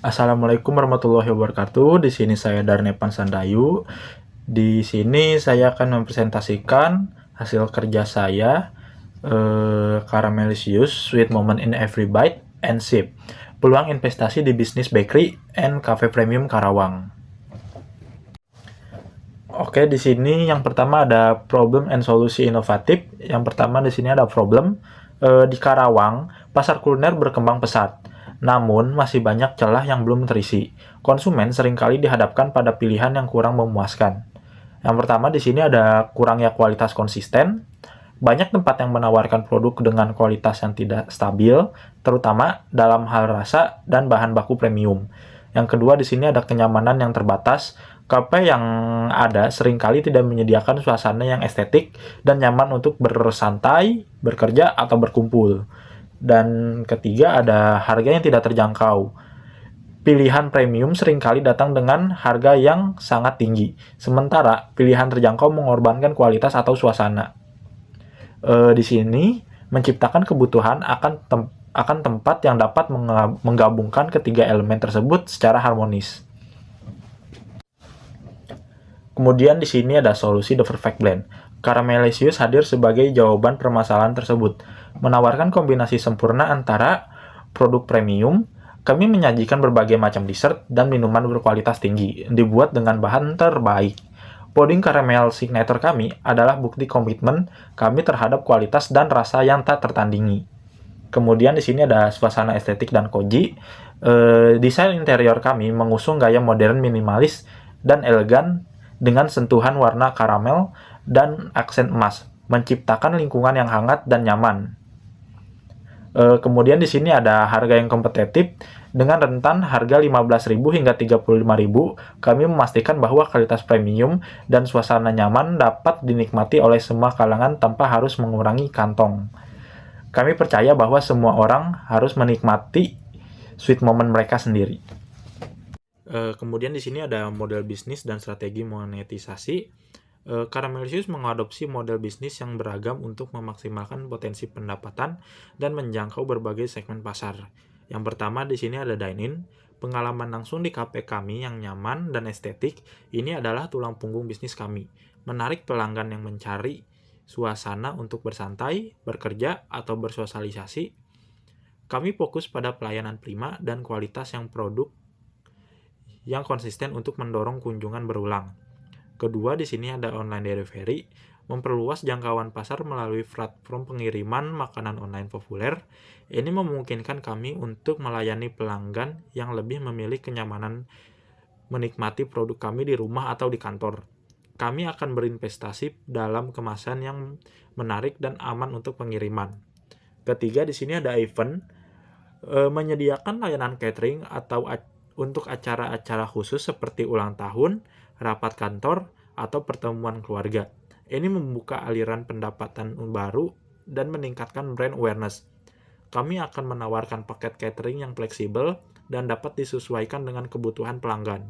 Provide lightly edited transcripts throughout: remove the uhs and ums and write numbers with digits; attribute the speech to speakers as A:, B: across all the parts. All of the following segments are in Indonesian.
A: Assalamualaikum warahmatullahi wabarakatuh. Di sini saya Darnepan Sandayu. Di sini saya akan mempresentasikan hasil kerja saya, Caramelisius, Sweet Moment in Every Bite, and Sip. Peluang investasi di bisnis bakery and cafe premium Karawang. Oke, di sini yang pertama ada problem and solusi inovatif. Yang pertama di sini ada problem. Di Karawang, pasar kuliner berkembang pesat. Namun, masih banyak celah yang belum terisi. Konsumen seringkali dihadapkan pada pilihan yang kurang memuaskan. Yang pertama di sini ada kurangnya kualitas konsisten. Banyak tempat yang menawarkan produk dengan kualitas yang tidak stabil, terutama dalam hal rasa dan bahan baku premium. Yang kedua di sini ada kenyamanan yang terbatas. Kafe yang ada seringkali tidak menyediakan suasana yang estetik dan nyaman untuk bersantai, bekerja, atau berkumpul. Dan ketiga ada harga yang tidak terjangkau. Pilihan premium seringkali datang dengan harga yang sangat tinggi, sementara pilihan terjangkau mengorbankan kualitas atau suasana. Di sini menciptakan kebutuhan akan tempat yang dapat menggabungkan ketiga elemen tersebut secara harmonis. Kemudian di sini ada solusi The Perfect Blend. Caramelisius hadir sebagai jawaban permasalahan tersebut, menawarkan kombinasi sempurna antara produk premium. Kami menyajikan berbagai macam dessert dan minuman berkualitas tinggi, dibuat dengan bahan terbaik. Pudding caramel signature kami adalah bukti komitmen kami terhadap kualitas dan rasa yang tak tertandingi. Kemudian di sini ada suasana estetik dan cozy. Desain interior kami mengusung gaya modern minimalis dan elegan dengan sentuhan warna karamel dan aksen emas, menciptakan lingkungan yang hangat dan nyaman. Kemudian di sini ada harga yang kompetitif dengan rentan harga 15.000 hingga 35.000. Kami memastikan bahwa kualitas premium dan suasana nyaman dapat dinikmati oleh semua kalangan tanpa harus mengurangi kantong. Kami percaya bahwa semua orang harus menikmati sweet moment mereka sendiri. Kemudian di sini ada model bisnis dan strategi monetisasi. Caramelisius mengadopsi model bisnis yang beragam untuk memaksimalkan potensi pendapatan dan menjangkau berbagai segmen pasar. Yang pertama di sini ada dine-in. Pengalaman langsung di kafe kami yang nyaman dan estetik, ini adalah tulang punggung bisnis kami. Menarik pelanggan yang mencari suasana untuk bersantai, bekerja, atau bersosialisasi. Kami fokus pada pelayanan prima dan kualitas yang produk yang konsisten untuk mendorong kunjungan berulang. Kedua, di sini ada online delivery, memperluas jangkauan pasar melalui platform pengiriman makanan online populer. Ini memungkinkan kami untuk melayani pelanggan yang lebih memilih kenyamanan menikmati produk kami di rumah atau di kantor. Kami akan berinvestasi dalam kemasan yang menarik dan aman untuk pengiriman. Ketiga, di sini ada event, menyediakan layanan catering atau untuk acara-acara khusus seperti ulang tahun, rapat kantor, atau pertemuan keluarga. Ini membuka aliran pendapatan baru dan meningkatkan brand awareness. Kami akan menawarkan paket catering yang fleksibel dan dapat disesuaikan dengan kebutuhan pelanggan.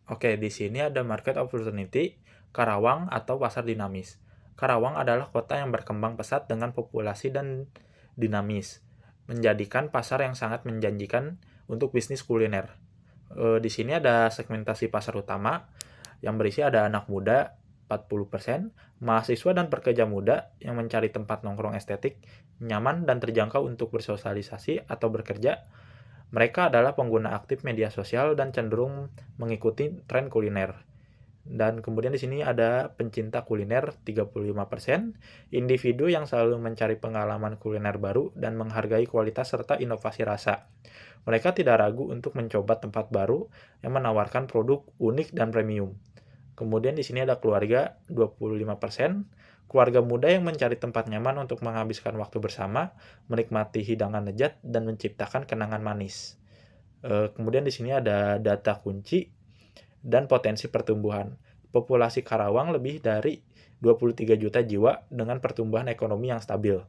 A: Oke, di sini ada market opportunity, Karawang atau pasar dinamis. Karawang adalah kota yang berkembang pesat dengan populasi dan dinamis, menjadikan pasar yang sangat menjanjikan untuk bisnis kuliner. Di sini ada segmentasi pasar utama yang berisi ada anak muda 40%, mahasiswa dan pekerja muda yang mencari tempat nongkrong estetik, nyaman dan terjangkau untuk bersosialisasi atau bekerja. Mereka adalah pengguna aktif media sosial dan cenderung mengikuti tren kuliner. Dan kemudian di sini ada pencinta kuliner 35%, individu yang selalu mencari pengalaman kuliner baru dan menghargai kualitas serta inovasi rasa. Mereka tidak ragu untuk mencoba tempat baru yang menawarkan produk unik dan premium. Kemudian di sini ada keluarga 25%, keluarga muda yang mencari tempat nyaman untuk menghabiskan waktu bersama, menikmati hidangan lezat dan menciptakan kenangan manis. Kemudian di sini ada data kunci dan potensi pertumbuhan. Populasi Karawang lebih dari 23 juta jiwa dengan pertumbuhan ekonomi yang stabil.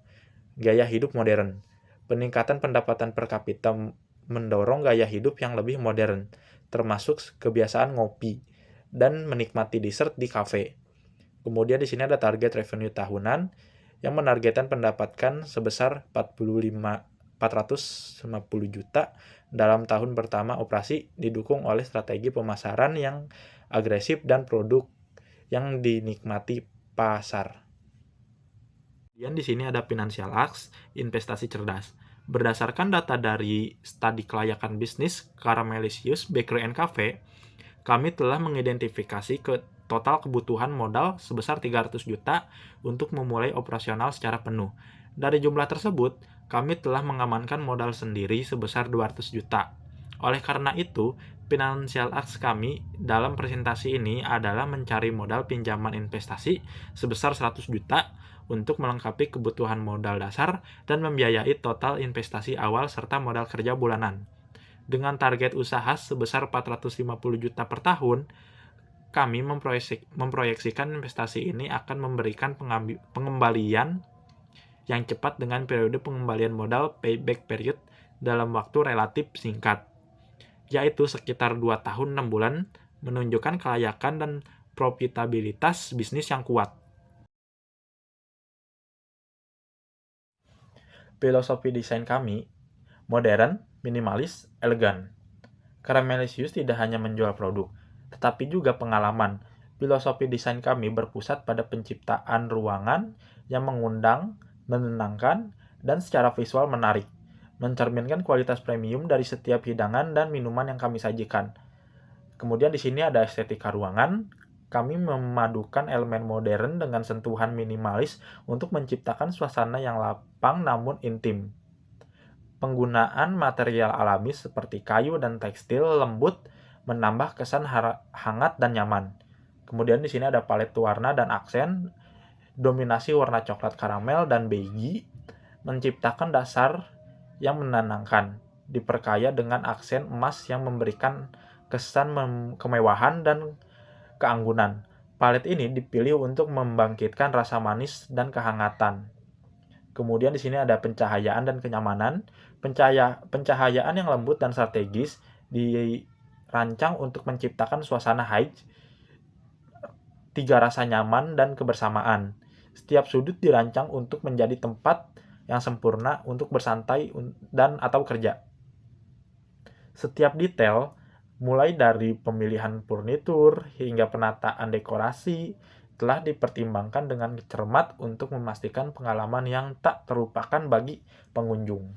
A: Gaya hidup modern. Peningkatan pendapatan per kapita mendorong gaya hidup yang lebih modern, termasuk kebiasaan ngopi dan menikmati dessert di kafe. Kemudian di sini ada target revenue tahunan yang menargetkan pendapatkan sebesar 45 450 juta dalam tahun pertama operasi, didukung oleh strategi pemasaran yang agresif dan produk yang dinikmati pasar. Kemudian di sini ada Financial Ask, investasi cerdas. Berdasarkan data dari studi kelayakan bisnis Caramelisius Bakery and Cafe, kami telah mengidentifikasi total kebutuhan modal sebesar 300 juta untuk memulai operasional secara penuh. Dari jumlah tersebut, kami telah mengamankan modal sendiri sebesar 200 juta. Oleh karena itu, Financial Ask kami dalam presentasi ini adalah mencari modal pinjaman investasi sebesar 100 juta untuk melengkapi kebutuhan modal dasar dan membiayai total investasi awal serta modal kerja bulanan. Dengan target usaha sebesar 450 juta per tahun, kami memproyeksikan investasi ini akan memberikan pengembalian yang cepat dengan periode pengembalian modal payback period dalam waktu relatif singkat, yaitu sekitar 2 tahun 6 bulan, menunjukkan kelayakan dan profitabilitas bisnis yang kuat. Filosofi desain kami modern, minimalis, elegan. Caramelisius tidak hanya menjual produk, tetapi juga pengalaman. Filosofi desain kami berpusat pada penciptaan ruangan yang mengundang, menenangkan, dan secara visual menarik, mencerminkan kualitas premium dari setiap hidangan dan minuman yang kami sajikan. Kemudian di sini ada estetika ruangan. Kami memadukan elemen modern dengan sentuhan minimalis untuk menciptakan suasana yang lapang namun intim. Penggunaan material alami seperti kayu dan tekstil lembut menambah kesan hangat dan nyaman. Kemudian di sini ada palet warna dan aksen. Dominasi warna coklat karamel dan beige menciptakan dasar yang menenangkan, diperkaya dengan aksen emas yang memberikan kesan kemewahan dan keanggunan. Palet ini dipilih untuk membangkitkan rasa manis dan kehangatan. Kemudian di sini ada pencahayaan dan kenyamanan. Pencahayaan yang lembut dan strategis dirancang untuk menciptakan suasana high, 3 rasa nyaman dan kebersamaan. Setiap sudut dirancang untuk menjadi tempat yang sempurna untuk bersantai dan atau kerja. Setiap detail, mulai dari pemilihan furnitur hingga penataan dekorasi, telah dipertimbangkan dengan cermat untuk memastikan pengalaman yang tak terlupakan bagi pengunjung.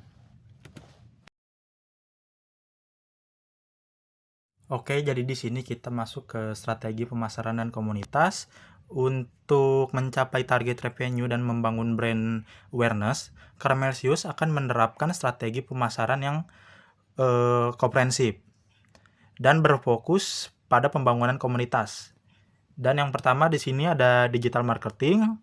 A: Oke, jadi di sini kita masuk ke strategi pemasaran dan komunitas. Untuk mencapai target revenue dan membangun brand awareness, Caramelisius akan menerapkan strategi pemasaran yang komprehensif dan berfokus pada pembangunan komunitas. Dan yang pertama di sini ada digital marketing,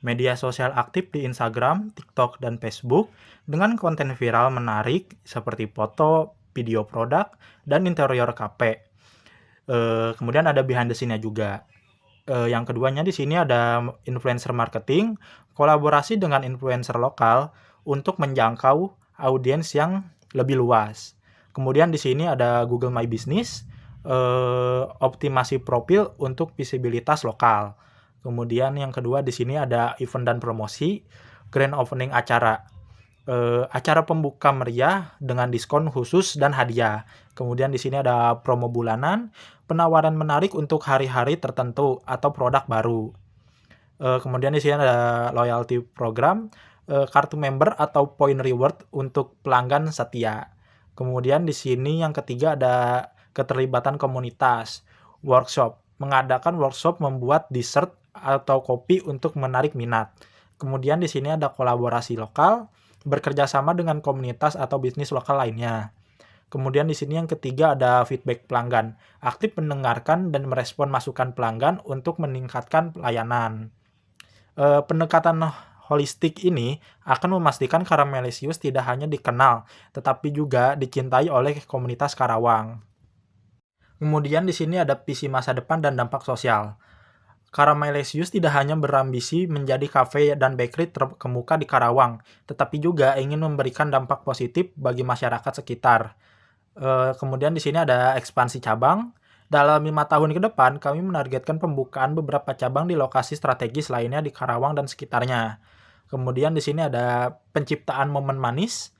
A: media sosial aktif di Instagram, TikTok, dan Facebook dengan konten viral menarik seperti foto, video produk, dan interior kafe. Kemudian ada behind the scene-nya juga. Yang keduanya di sini ada influencer marketing, kolaborasi dengan influencer lokal untuk menjangkau audiens yang lebih luas. Kemudian di sini ada Google My Business, optimasi profil untuk visibilitas lokal. Kemudian yang kedua di sini ada event dan promosi, grand opening acara. Acara pembuka meriah dengan diskon khusus dan hadiah. Kemudian di sini ada promo bulanan, penawaran menarik untuk hari-hari tertentu atau produk baru. Kemudian di sini ada loyalty program, kartu member atau point reward untuk pelanggan setia. Kemudian di sini yang ketiga ada keterlibatan komunitas, workshop, mengadakan workshop membuat dessert atau kopi untuk menarik minat. Kemudian di sini ada kolaborasi lokal, bekerja sama dengan komunitas atau bisnis lokal lainnya. Kemudian di sini yang ketiga ada feedback pelanggan, aktif mendengarkan dan merespon masukan pelanggan untuk meningkatkan pelayanan. Pendekatan holistik ini akan memastikan Caramelisius tidak hanya dikenal, tetapi juga dicintai oleh komunitas Karawang. Kemudian di sini ada visi masa depan dan dampak sosial. Caramelisius tidak hanya berambisi menjadi kafe dan bakery terkemuka di Karawang, tetapi juga ingin memberikan dampak positif bagi masyarakat sekitar. Kemudian di sini ada ekspansi cabang. Dalam 5 tahun ke depan, kami menargetkan pembukaan beberapa cabang di lokasi strategis lainnya di Karawang dan sekitarnya. Kemudian di sini ada penciptaan momen manis.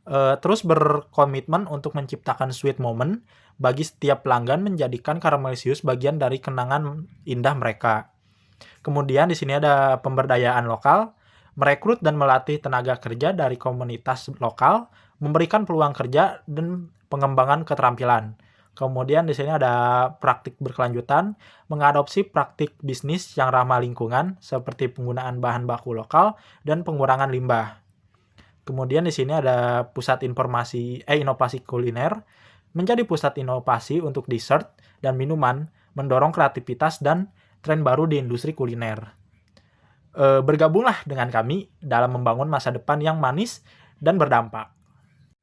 A: Terus berkomitmen untuk menciptakan sweet moment bagi setiap pelanggan, menjadikan Caramelisius bagian dari kenangan indah mereka. Kemudian di sini ada pemberdayaan lokal, merekrut dan melatih tenaga kerja dari komunitas lokal, memberikan peluang kerja dan pengembangan keterampilan. Kemudian di sini ada praktik berkelanjutan, mengadopsi praktik bisnis yang ramah lingkungan seperti penggunaan bahan baku lokal dan pengurangan limbah. Kemudian di sini ada pusat inovasi kuliner, menjadi pusat inovasi untuk dessert dan minuman, mendorong kreativitas dan tren baru di industri kuliner. Bergabunglah dengan kami dalam membangun masa depan yang manis dan berdampak.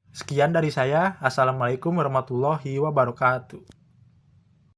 A: Sekian dari saya. Assalamualaikum warahmatullahi wabarakatuh.